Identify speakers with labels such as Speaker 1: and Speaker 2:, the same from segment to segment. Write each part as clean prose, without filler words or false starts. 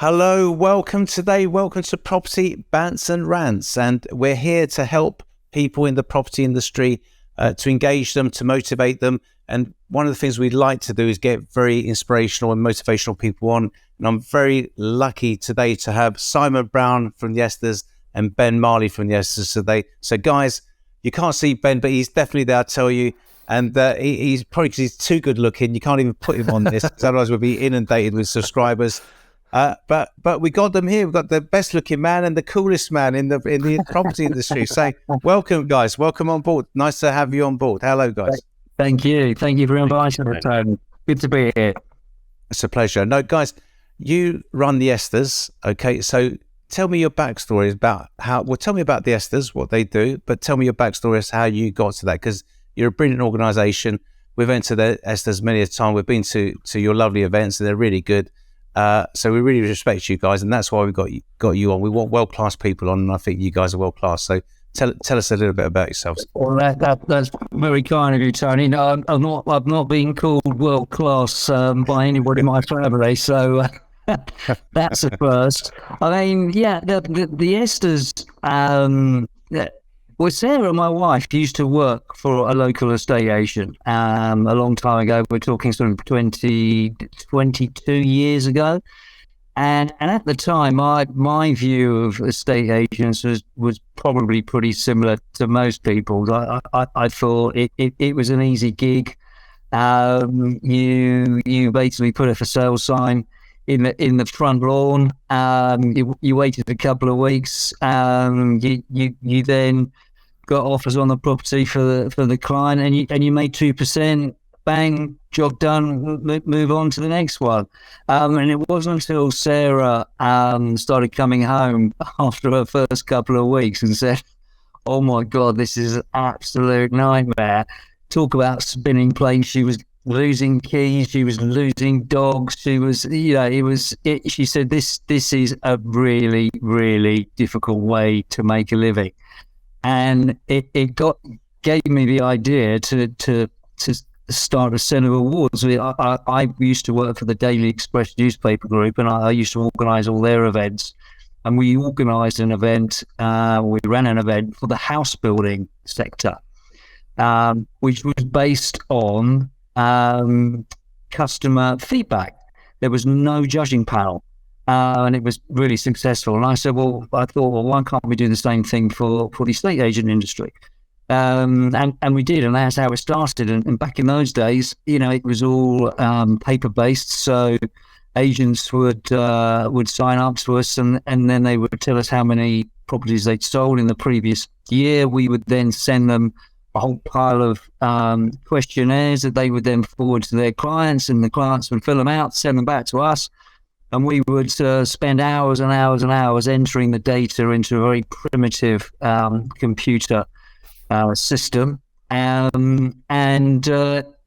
Speaker 1: Hello, welcome today. Welcome to Property Bants and Rants. And we're here to help people in the property industry, to engage them, to motivate them. And one of the things we'd like to do is get very inspirational and motivational people on. And I'm very lucky today to have Simon Brown from the Esthers and Ben Marley from the Esthers today. So guys, you can't see Ben, but he's definitely there, I tell you. And he's probably, because he's too good looking, you can't even put him on this, because otherwise we'll be inundated with subscribers. But we got them here. We've got the best looking man and the coolest man in the property industry. So welcome, guys. Welcome on board. Nice to have you on board. Hello, guys.
Speaker 2: Thank you. Thank you for inviting me. Good to be here.
Speaker 1: It's a pleasure. No, guys, you run the Esthers. Okay, so tell me your backstory about tell me about the Esthers, what they do, but tell me your backstory as how you got to that, because you're a brilliant organisation. We've entered the Esthers many a time. We've been to your lovely events, and they're really good. So we really respect you guys, and that's why we got you on. We want world-class people on, and I think you guys are world-class. So tell us a little bit about yourselves.
Speaker 2: Well, that's very kind of you, Tony. No, I've not been called world-class by anybody in my family, so that's a first. I mean, yeah, the Esthers. Well, Sarah, my wife, used to work for a local estate agent a long time ago. We're talking sort of 22 years ago. And at the time, my view of estate agents was probably pretty similar to most people's. I thought it was an easy gig. You basically put a for sale sign in the front lawn. You waited a couple of weeks. You then got offers on the property for the client, and you made 2%. Bang, job done. Move on to the next one. And it wasn't until Sarah started coming home after her first couple of weeks and said, "Oh my God, this is an absolute nightmare." Talk about spinning plates. She was losing keys. She was losing dogs. She was, she said, this is a really, really difficult way to make a living. And it gave me the idea to start a set of awards. I used to work for the Daily Express newspaper group, and I used to organise all their events. And we organised an event, we ran an event for the house building sector, which was based on customer feedback. There was no judging panel. And it was really successful. And I said, I thought, why can't we do the same thing for the estate agent industry? And we did, and that's how it started. And back in those days, it was all paper based. So agents would sign up to us, and then they would tell us how many properties they'd sold in the previous year. We would then send them a whole pile of questionnaires that they would then forward to their clients, and the clients would fill them out, send them back to us. And we would spend hours and hours and hours entering the data into a very primitive computer system, and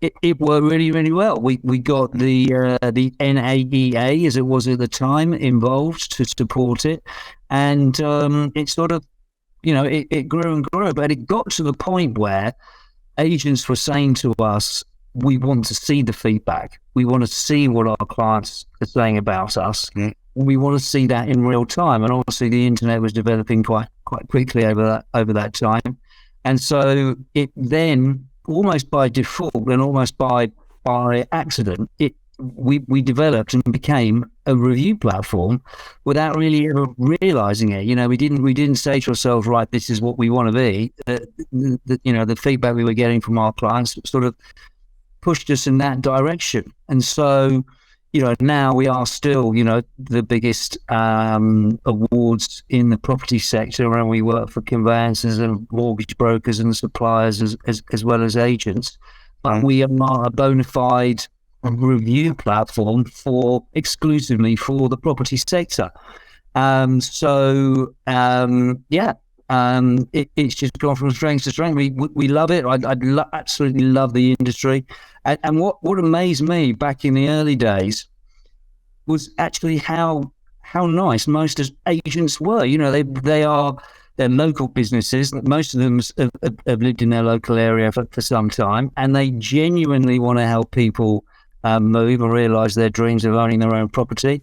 Speaker 2: it worked really, really well. We got the NAEA, as it was at the time, involved to support it, and it sort of, it grew and grew. But it got to the point where agents were saying to us, "We want to see the feedback. We want to see what our clients are saying about us. Mm. We want to see that in real time." And obviously, the internet was developing quite quickly over that time, and so it then, almost by default and almost by accident, we developed and became a review platform without really ever realizing it. We didn't say to ourselves, "Right, this is what we want to be." The feedback we were getting from our clients sort of pushed us in that direction. And so, now we are still, the biggest awards in the property sector, and we work for conveyancers and mortgage brokers and suppliers as well as agents. But we are a bona fide review platform exclusively for the property sector. It's just gone from strength to strength. We love it. I absolutely love the industry. And what amazed me back in the early days was actually how nice most agents were. They're local businesses. Most of them have lived in their local area for some time, and they genuinely want to help people move and realise their dreams of owning their own property.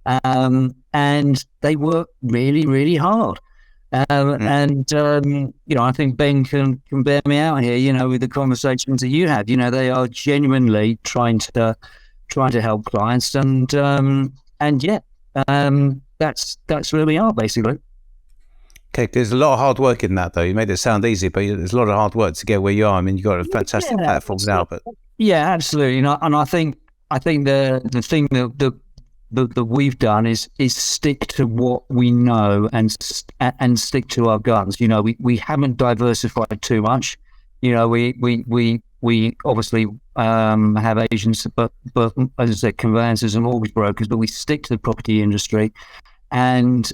Speaker 2: and they work really, really hard. And I think Ben can bear me out here, with the conversations that you have. They are genuinely trying to help clients, that's where we are, basically.
Speaker 1: Okay, there's a lot of hard work in that, though. You made it sound easy, but there's a lot of hard work to get where you are. I mean, you've got a fantastic platform now, but
Speaker 2: absolutely. And I think the thing that we've done is stick to what we know and stick to our guns. We haven't diversified too much. We obviously have agents, but as I said, conveyancers and mortgage brokers, but we stick to the property industry. And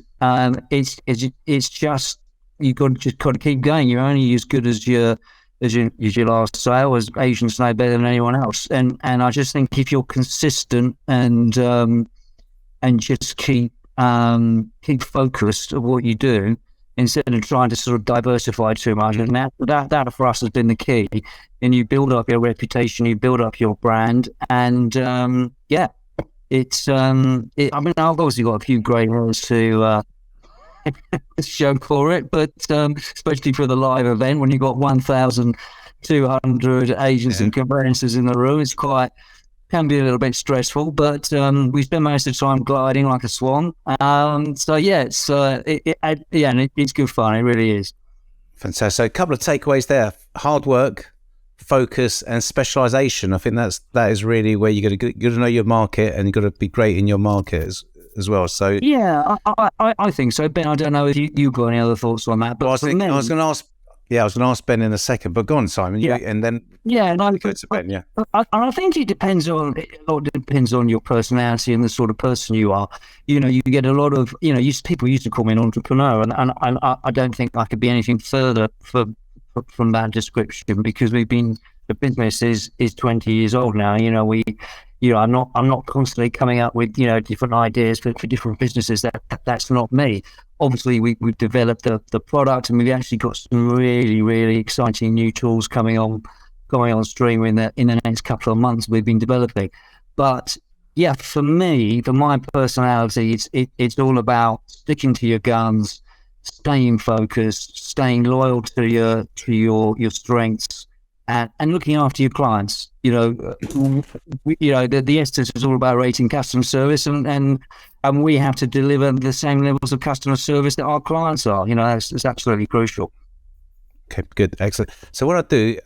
Speaker 2: it's just you've got to keep going. You're only as good as your last sale, as agents know better than anyone else. And I just think if you're consistent and just keep focused on what you do instead of trying to sort of diversify too much, and that for us has been the key. And you build up your reputation, you build up your brand, and it's I mean, I've obviously got a few great roles to show for it, but especially for the live event when you've got 1,200 agents and conveyancers in the room, can be a little bit stressful, but we spend most of the time gliding like a swan. It's good fun. It really is.
Speaker 1: Fantastic. So a couple of takeaways there: hard work, focus, and specialization. I think that is really where you got to know your market, and you got to be great in your market as well. So
Speaker 2: I think so, Ben. I don't know if you got any other thoughts on that. But
Speaker 1: I was going to ask Ben in a second, but go on, Simon. And then go to Ben. Yeah,
Speaker 2: I think it depends on your personality and the sort of person you are. You get a lot of people used to call me an entrepreneur, and I don't think I could be anything further from that description, because the business is 20 years old now. I'm not constantly coming up with different ideas for different businesses. That's not me. Obviously, we've developed the product, and we've actually got some really, really exciting new tools coming on stream in the next couple of months. We've been developing, but for me, for my personality, it's all about sticking to your guns, staying focused, staying loyal to your strengths, and looking after your clients. The essence is all about rating customer service, and we have to deliver the same levels of customer service that our clients are. It's absolutely crucial.
Speaker 1: Okay, good, excellent. So what I'll do,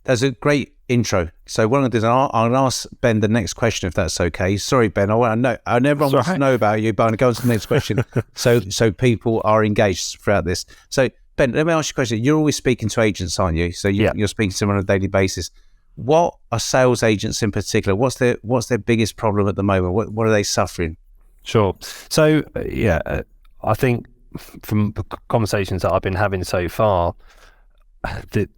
Speaker 1: that's a great intro. So what I'll do is I'll ask Ben the next question, if that's okay. Sorry, Ben, I know everyone wants to know about you, but I'm going to go on to the next question so people are engaged throughout this. So Ben, let me ask you a question. You're always speaking to agents, aren't you? So you're speaking to them on a daily basis. What are sales agents in particular? What's their biggest problem at the moment? What are they suffering?
Speaker 3: Sure. So I think from the conversations that I've been having so far, the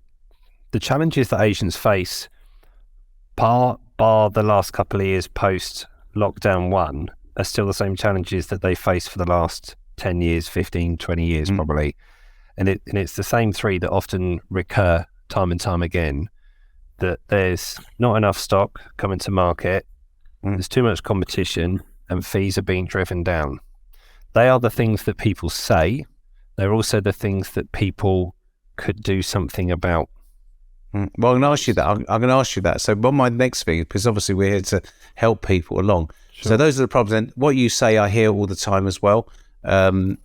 Speaker 3: challenges that agents face, bar the last couple of years post lockdown 1, are still the same challenges that they faced for the last 10 years, 15, 20 years probably. And it's the same three that often recur time and time again, that there's not enough stock coming to market, there's too much competition, and fees are being driven down. They are the things that people say. They're also the things that people could do something about.
Speaker 1: Well, I'm going to ask you that. I'm going to ask you that. So on my next thing, because obviously we're here to help people along. Sure. So those are the problems. And what you say, I hear all the time as well. So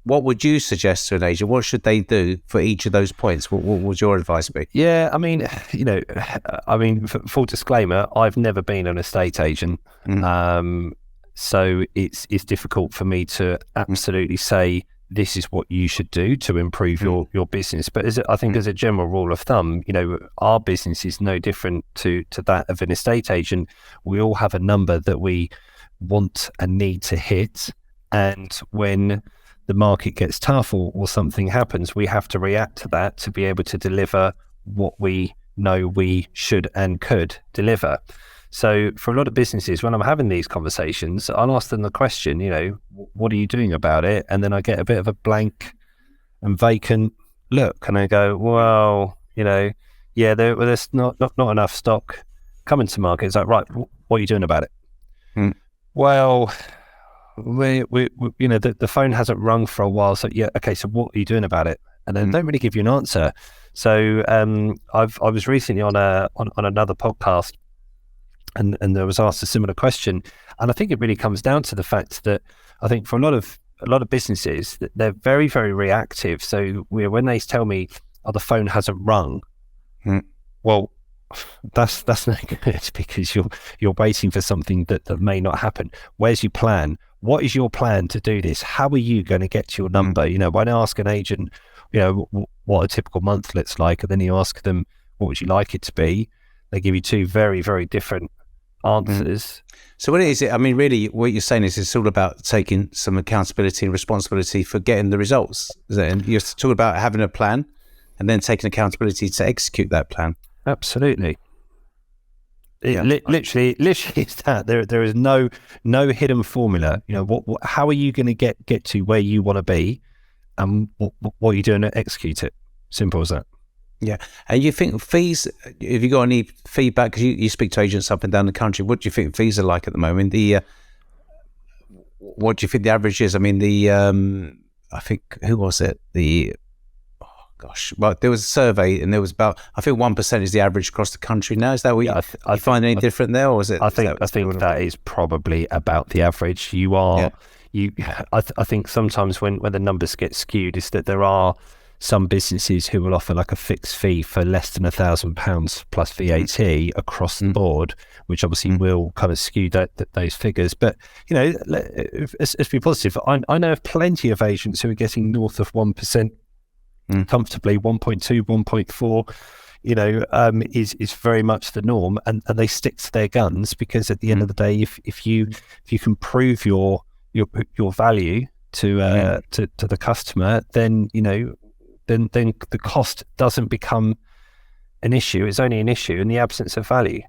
Speaker 1: what would you suggest to an agent? What should they do for each of those points? What would your advice be?
Speaker 3: Yeah, I mean, full disclaimer, I've never been an estate agent. So it's difficult for me to absolutely say this is what you should do to improve your business. But I think as a general rule of thumb, our business is no different to that of an estate agent. We all have a number that we want and need to hit. And when the market gets tough or something happens, we have to react to that to be able to deliver what we know we should and could deliver. So for a lot of businesses, when I'm having these conversations, I'll ask them the question, what are you doing about it? And then I get a bit of a blank and vacant look, and I go, well, there's not enough stock coming to market. It's like, right, what are you doing about it? Well, we you know, the phone hasn't rung for a while. So yeah, okay. So what are you doing about it? And then don't really give you an answer. So I was recently on another podcast, and there was asked a similar question, and I think it really comes down to the fact that I think for a lot of businesses that they're very, very reactive. So when they tell me, "Oh, the phone hasn't rung," well, that's not good, because you're waiting for something that may not happen. Where's your plan? What is your plan to do this? How are you going to get to your number? You know, when I ask an agent, you know, what a typical month looks like, and then you ask them, what would you like it to be? They give you two very, very different answers.
Speaker 1: So what is it? I mean, really, what you're saying is it's all about taking some accountability and responsibility for getting the results. Is it? And you're talking about having a plan and then taking accountability to execute that plan.
Speaker 3: Absolutely. Literally is that. There is no hidden formula. You know, how are you going to get to where you want to be, and what are you doing to execute it? Simple as that.
Speaker 1: Yeah. And you think fees, have you got any feedback? Because you speak to agents up and down the country. What do you think fees are like at the moment? What do you think the average is? I mean, I think, who was it? Well, there was a survey, and there was about, I think 1% is the average across the country now. Is that what you find any different there, or is it?
Speaker 3: I think that is probably about the average. I think sometimes when the numbers get skewed is that there are some businesses who will offer like a fixed fee for less than £1,000 plus VAT across the board, which obviously will kind of skew those figures. But, you know, let's be positive. I know of plenty of agents who are getting north of 1%. Comfortably, 1.2, 1.4, you know, is very much the norm, and they stick to their guns, because at the end of the day, if you can prove your value to the customer, then you know, then the cost doesn't become an issue. It's only an issue in the absence of value.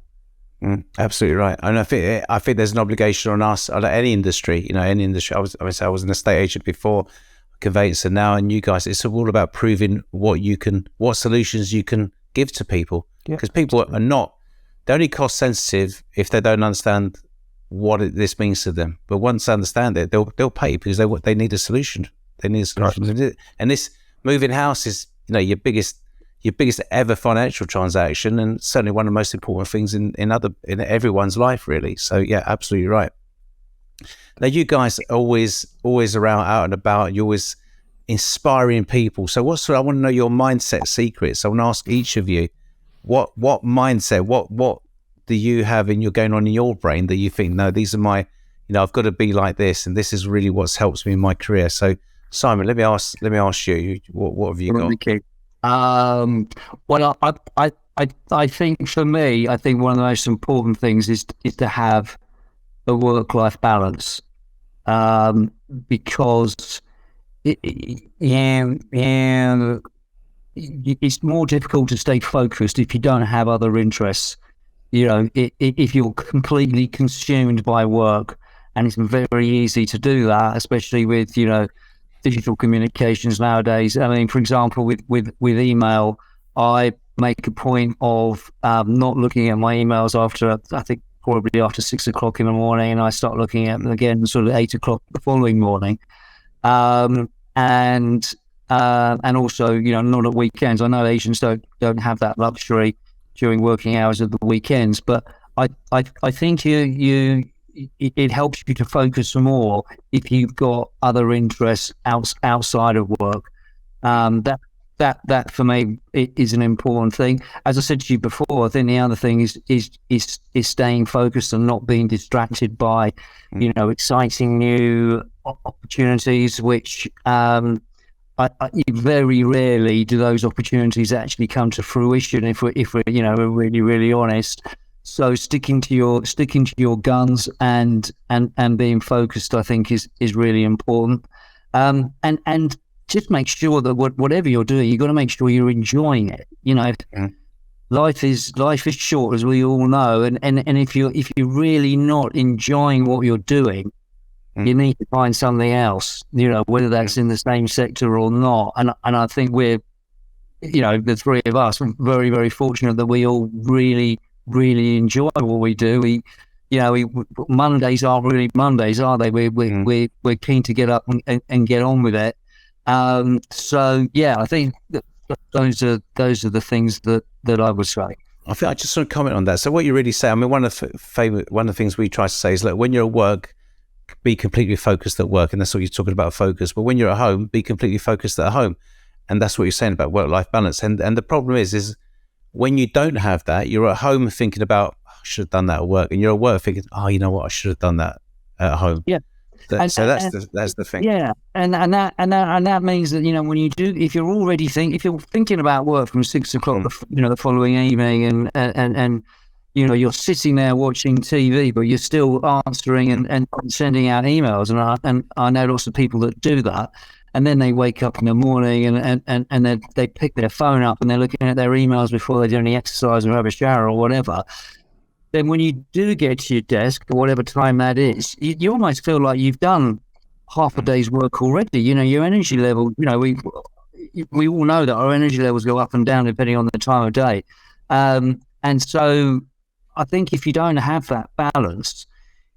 Speaker 1: Absolutely right. And I think there's an obligation on us, on any industry. You know, any industry. I was an estate agent before, Conveyancing now, and you guys, it's all about proving what solutions you can give to people, because people they're only cost sensitive if they don't understand what this means to them. But once they understand it, they'll pay, because they need a solution. They need a solution. Right. And this moving house is, you know, your biggest ever financial transaction, and certainly one of the most important things in everyone's life, really. So yeah, absolutely right. Now, you guys are always around, out and about. You're always inspiring people. So I want to know your mindset secrets. I want to ask each of you, what mindset, what do you have going on in your brain that you think, no, these are my, you know, I've got to be like this, and this is really what's helps me in my career. So Simon, let me ask you, what have you got?
Speaker 2: Okay. Well, I think for me, I think one of the most important things is to have a work-life balance, because it's more difficult to stay focused if you don't have other interests. You know, if you're completely consumed by work, and it's very easy to do that, especially with, you know, digital communications nowadays. I mean, for example, with email, I make a point of not looking at my emails after, I think, probably after 6 o'clock in the morning, and I start looking at them again sort of 8 o'clock the following morning. And also, you know, not at weekends. I know agents don't have that luxury during working hours of the weekends, but I think it helps you to focus more if you've got other interests outside of work. That for me is an important thing. As I said to you before, I think the other thing is staying focused and not being distracted by, you know, exciting new opportunities, which very rarely do those opportunities actually come to fruition if we're you know, we're really, really honest. So sticking to your guns and being focused, I think is really important. And just make sure that whatever you're doing, you've got to make sure you're enjoying it. You know, life is short, as we all know, and if you're really not enjoying what you're doing, you need to find something else. You know, whether that's in the same sector or not. And I think we're, you know, the three of us, very, very fortunate that we all really, really enjoy what we do. Mondays aren't really Mondays, are they? We're keen to get up and get on with it. So yeah, I think that those are the things that I would say.
Speaker 1: I think I just want to comment on that. So what you really say, I mean, one of the things we try to say is, look, when you're at work, be completely focused at work, and that's what you're talking about, focus. But when you're at home, be completely focused at home, and that's what you're saying about work-life balance. And the problem is when you don't have that, you're at home thinking about, I should have done that at work, and you're at work thinking, oh, you know what, I should have done that at home.
Speaker 2: Yeah.
Speaker 1: That's the thing.
Speaker 2: Yeah, and that means that when you do, if you're thinking about work from 6 o'clock, the following evening, and you're sitting there watching TV, but you're still answering and sending out emails, and I know lots of people that do that, and then they wake up in the morning and they pick their phone up and they're looking at their emails before they do any exercise or have a shower or whatever. Then when you do get to your desk, or whatever time that is, you almost feel like you've done half a day's work already. Your energy level, we all know that our energy levels go up and down depending on the time of day. And so I think if you don't have that balance,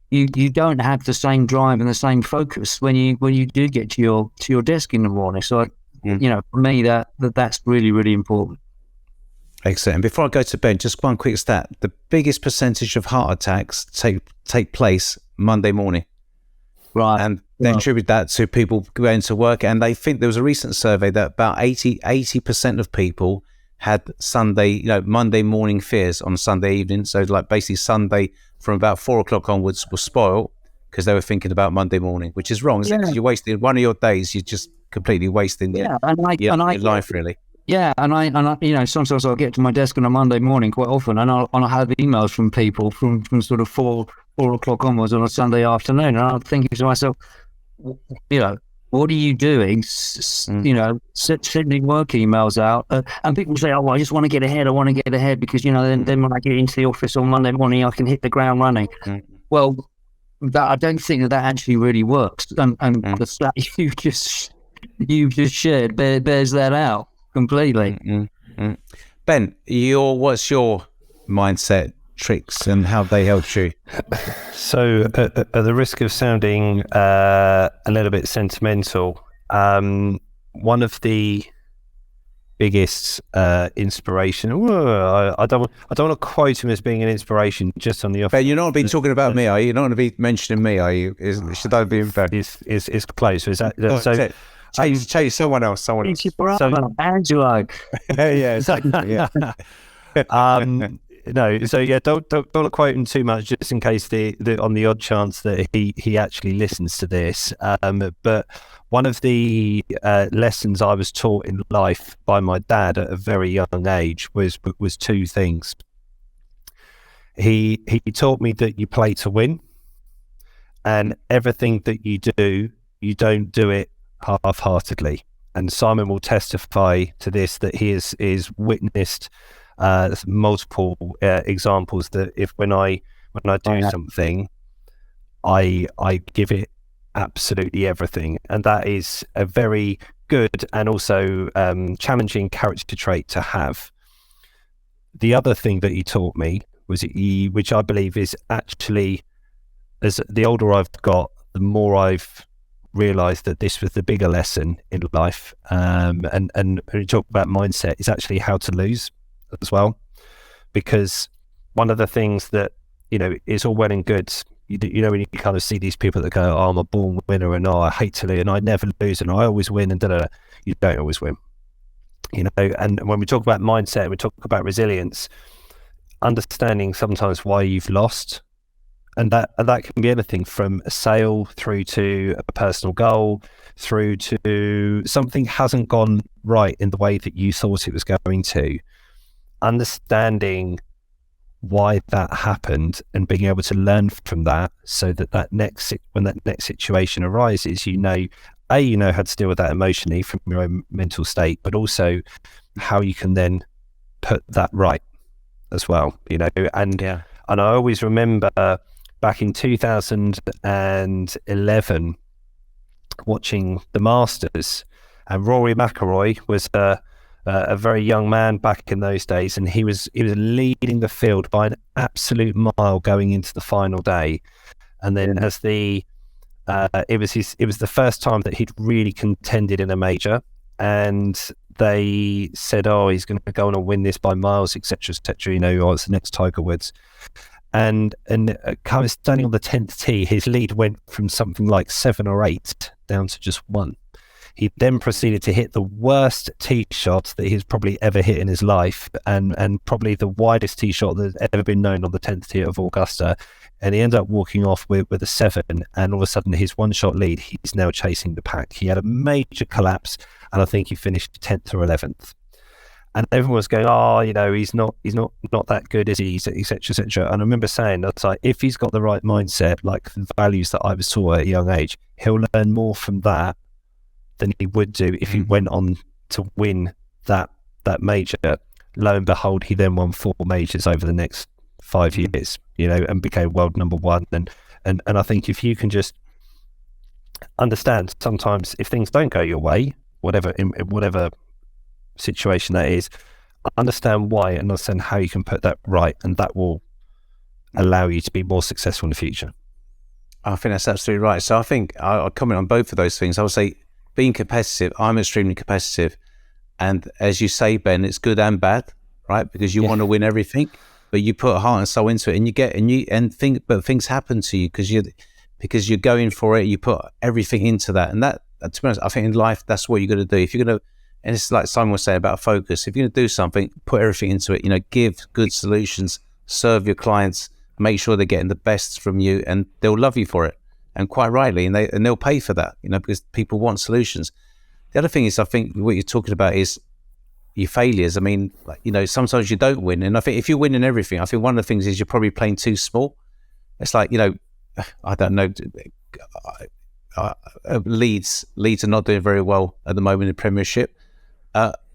Speaker 2: you don't have the same drive and the same focus when you do get to your desk in the morning. So, for me, that's really, really important.
Speaker 1: Excellent. And before I go to bed, just one quick stat. The biggest percentage of heart attacks take place Monday morning.
Speaker 2: Right.
Speaker 1: And they attribute that to people going to work. And they think there was a recent survey that about 80% of people had Monday morning fears on Sunday evening. So like basically Sunday from about 4 o'clock onwards was spoiled because they were thinking about Monday morning, which is wrong. Because you're wasting one of your days. You're just completely wasting your life, really.
Speaker 2: Yeah, and I sometimes I'll get to my desk on a Monday morning quite often, and I'll have emails from people from sort of 4 o'clock onwards on a Sunday afternoon, and I'm thinking to myself, what are you doing? Sending work emails out, and people say, "Oh, I just want to get ahead. I want to get ahead because then when I get into the office on Monday morning, I can hit the ground running." Well, I don't think that actually really works, and the stat you just shared bears that out completely.
Speaker 1: Ben, what's your mindset tricks and how they helped you?
Speaker 3: So at the risk of sounding a little bit sentimental, one of the biggest inspiration, I don't want to quote him as being an inspiration just on the off.
Speaker 1: Ben, you're not going to be talking about me, are you? You're not going to be mentioning me, are you? Should I be in fact?
Speaker 3: Is close. Is that
Speaker 1: Change someone else.
Speaker 2: It's your brother, Angelo.
Speaker 1: Yeah, exactly. Yeah.
Speaker 3: No, so yeah, don't quote him too much, just in case on the odd chance that he actually listens to this. But one of the lessons I was taught in life by my dad at a very young age was two things. He taught me that you play to win, and everything that you do, you don't do it half-heartedly. And Simon will testify to this, that he is witnessed multiple examples that when I do something, I give it absolutely everything, and that is a very good and also challenging character trait to have. The other thing that he taught me was which I believe is actually, as the older I've got, the more I've realized that this was the bigger lesson in life, and when you talk about mindset, is actually how to lose as well. Because one of the things that is all well and good, when you kind of see these people that go, "Oh, I'm a born winner," and "Oh, I hate to lose, and I never lose, and I always win," and you don't always win. And when we talk about mindset, we talk about resilience, understanding sometimes why you've lost. And that can be anything from a sale through to a personal goal, through to something hasn't gone right in the way that you thought it was going to. Understanding why that happened and being able to learn from that, so that when that next situation arises, you know how to deal with that emotionally from your own mental state, but also how you can then put that right as well. And I always remember back in watching the Masters, and Rory McIlroy was a a very young man back in those days, and he was leading the field by an absolute mile going into the final day. And then as it was the first time that he'd really contended in a major, and they said, oh, he's going to go on and win this by miles, etc., etc. It's the next Tiger Woods. And kind of standing on the 10th tee, his lead went from something like 7 or 8 down to just 1. He then proceeded to hit the worst tee shot that he's probably ever hit in his life, and probably the widest tee shot that's ever been known on the 10th tee of Augusta. And he ended up walking off with a 7, and all of a sudden his one-shot lead, he's now chasing the pack. He had a major collapse, and I think he finished 10th or 11th. And everyone was going, oh, he's not that good, is he, etc., etc. And I remember saying, that's like, if he's got the right mindset, like the values that I saw at a young age, he'll learn more from that than he would do if he went on to win that major. Lo and behold, he then won 4 majors over the next 5 years, and became world number 1. And I think if you can just understand, sometimes if things don't go your way, whatever situation that is, understand why and understand how you can put that right, and that will allow you to be more successful in the future.
Speaker 1: I think that's absolutely right. So I think I'll comment on both of those things. I would say being competitive, I'm extremely competitive, and as you say, Ben, it's good and bad, right? Because you want to win everything, but you put heart and soul into it, and but things happen to you because you're going for it. You put everything into that, and that, to be honest, I think in life that's what you're going to do. If you're going to, and it's like Simon was saying about focus. If you're going to do something, put everything into it. Give good solutions, serve your clients, make sure they're getting the best from you, and they'll love you for it, and quite rightly, and they'll pay for that. Because people want solutions. The other thing is, I think what you're talking about is your failures. I mean, sometimes you don't win, and I think if you're winning everything, I think one of the things is you're probably playing too small. It's like I don't know. Leeds are not doing very well at the moment in the Premiership.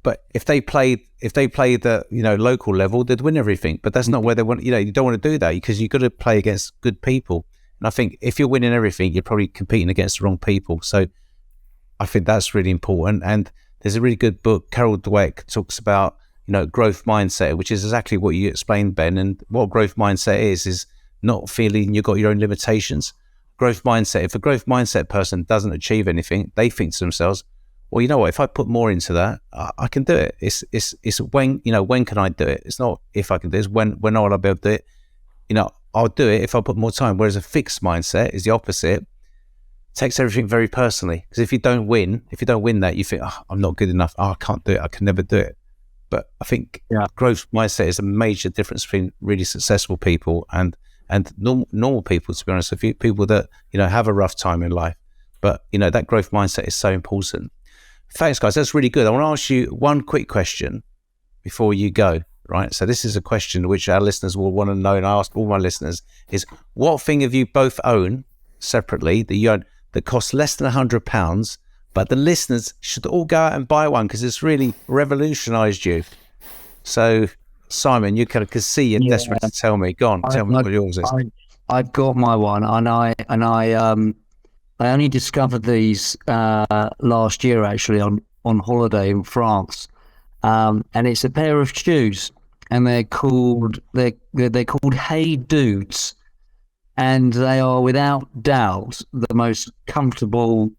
Speaker 1: But if they played the local level, they'd win everything. But that's not where they want. You don't want to do that, because you've got to play against good people. And I think if you're winning everything, you're probably competing against the wrong people. So I think that's really important. And there's a really good book, Carol Dweck talks about growth mindset, which is exactly what you explained, Ben. And what growth mindset is not feeling you've got your own limitations. Growth mindset. If a growth mindset person doesn't achieve anything, they think to themselves, well, you know what? If I put more into that, I can do it. It's when can I do it? It's not if I can do it. It's when will I be able to do it? I'll do it if I put more time. Whereas a fixed mindset is the opposite. Takes everything very personally. Because if you don't win that, you think, oh, I'm not good enough. Oh, I can't do it. I can never do it. But I think growth mindset is a major difference between really successful people and normal people. To be honest, a few people that have a rough time in life. But that growth mindset is so important. Thanks, guys. That's really good. I want to ask you one quick question before you go, right? So this is a question which our listeners will want to know, and I ask all my listeners, is what thing have you both own separately that you own that costs less than £100, but the listeners should all go out and buy one because it's really revolutionised you? So, Simon, you kind of can see you're desperate to tell me. Go on, tell me what yours is.
Speaker 2: I've got my one, and I only discovered these last year, actually, on holiday in France, and it's a pair of shoes, and they're called Hey Dudes, and they are without doubt the most comfortable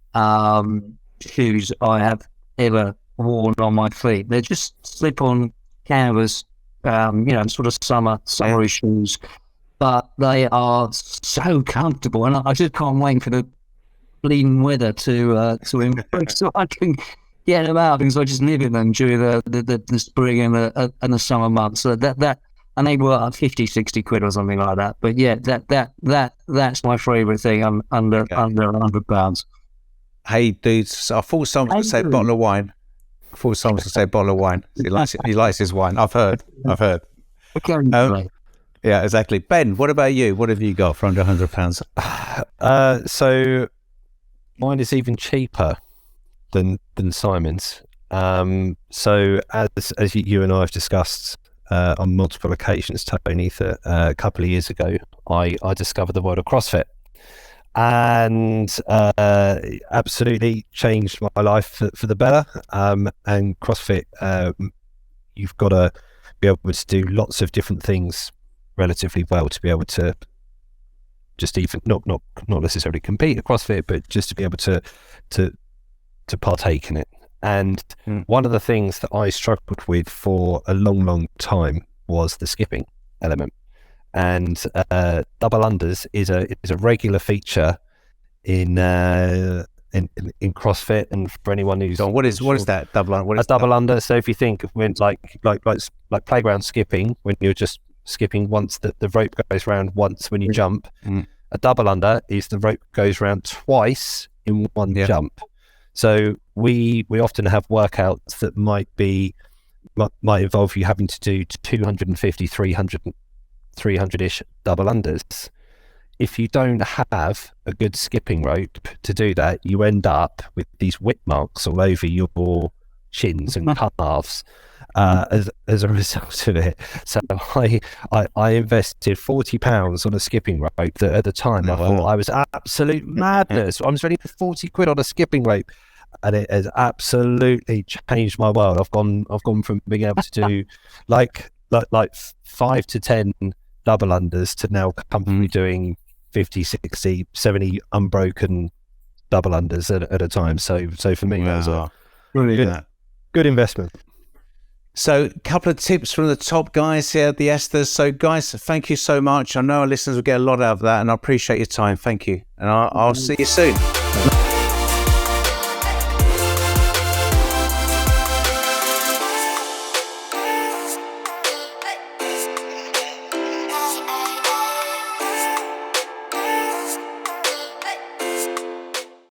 Speaker 2: shoes I have ever worn on my feet. They're just slip-on canvas, sort of summery shoes, but they are so comfortable, and I just can't wait for the bleeding weather to improve so I can get them out, because I just live in them during the spring and the summer months. So that and they were like 50, 60 quid or something like that. But yeah, that's my favourite thing under £100.
Speaker 1: Hey dudes, so I thought someone would say a bottle of wine. He likes his wine. I've heard. Yeah, exactly. Ben, what about you? What have you got for under £100?
Speaker 3: So mine is even cheaper than Simon's. So as you and I have discussed on multiple occasions, Tony, that a couple of years ago, I discovered the world of CrossFit. and absolutely changed my life for the better. And CrossFit, you've got to be able to do lots of different things relatively well to be able to just even not necessarily compete at CrossFit, but just to be able to partake in it. And one of the things that I struggled with for a long time was the skipping element. And double unders is a regular feature in CrossFit. And for anyone who's
Speaker 1: what is that double under? What is
Speaker 3: double under? So if you think of when like playground skipping, when you're just skipping once, the rope goes round once when you jump. A double under is the rope goes round twice in one jump. So we often have workouts that might involve you having to do 250, 300-ish double unders. If you don't have a good skipping rope to do that, you end up with these whip marks all over your shins and calves as a result of it. So I invested £40 on a skipping rope that at the time I thought I was absolute madness. I was ready for 40 quid on a skipping rope, and it has absolutely changed my world. I've gone from being able to do like 5 to 10 double unders to now comfortably doing 50, 60, 70 unbroken double unders at a time. So for me, that was a good investment.
Speaker 1: So a couple of tips from the top guys here, the Esthers. So guys, thank you so much. I know our listeners will get a lot out of that, and I appreciate your time. Thank you. And I'll see you soon.